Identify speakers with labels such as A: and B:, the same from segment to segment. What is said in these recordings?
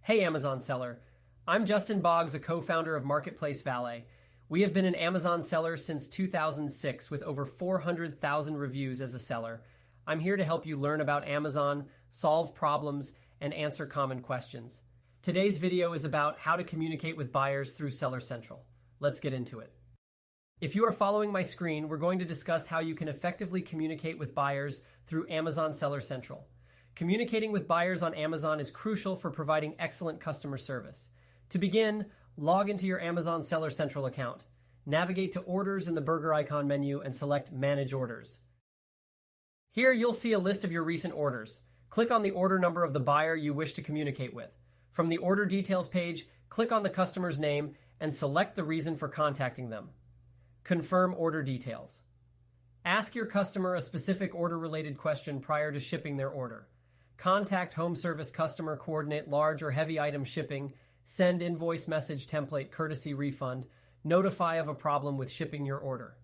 A: Hey Amazon seller, I'm Justin Boggs, a co-founder of Marketplace Valet. We have been an Amazon seller since 2006 with over 400,000 reviews as a seller. I'm here to help you learn about Amazon, solve problems, and answer common questions. Today's video is about how to communicate with buyers through Seller Central. Let's get into it. If you are following my screen, we're going to discuss how you can effectively communicate with buyers through Amazon Seller Central. Communicating with buyers on Amazon is crucial for providing excellent customer service. To begin, log into your Amazon Seller Central account. Navigate to Orders in the burger icon menu and select Manage Orders. Here you'll see a list of your recent orders. Click on the order number of the buyer you wish to communicate with. From the Order Details page, click on the customer's name and select the reason for contacting them. Confirm order details. Ask your customer a specific order-related question prior to shipping their order. Contact home service customer, coordinate large or heavy item shipping, send invoice message template courtesy refund, notify of a problem with shipping your order.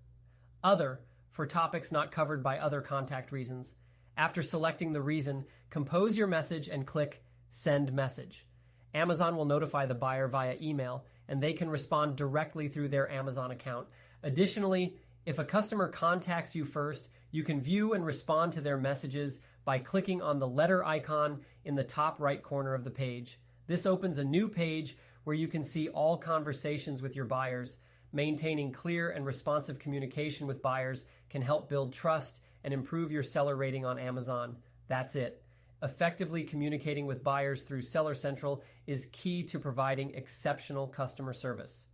A: Other, for topics not covered by other contact reasons. After selecting the reason, compose your message and click Send Message. Amazon will notify the buyer via email, and they can respond directly through their Amazon account. Additionally, if a customer contacts you first, you can view and respond to their messages by clicking on the letter icon in the top right corner of the page. This opens a new page where you can see all conversations with your buyers. Maintaining clear and responsive communication with buyers can help build trust and improve your seller rating on Amazon. That's it. Effectively communicating with buyers through Seller Central is key to providing exceptional customer service.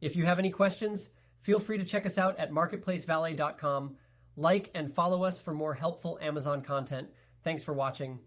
A: If you have any questions, feel free to check us out at marketplacevalet.com. Like and follow us for more helpful Amazon content. Thanks for watching.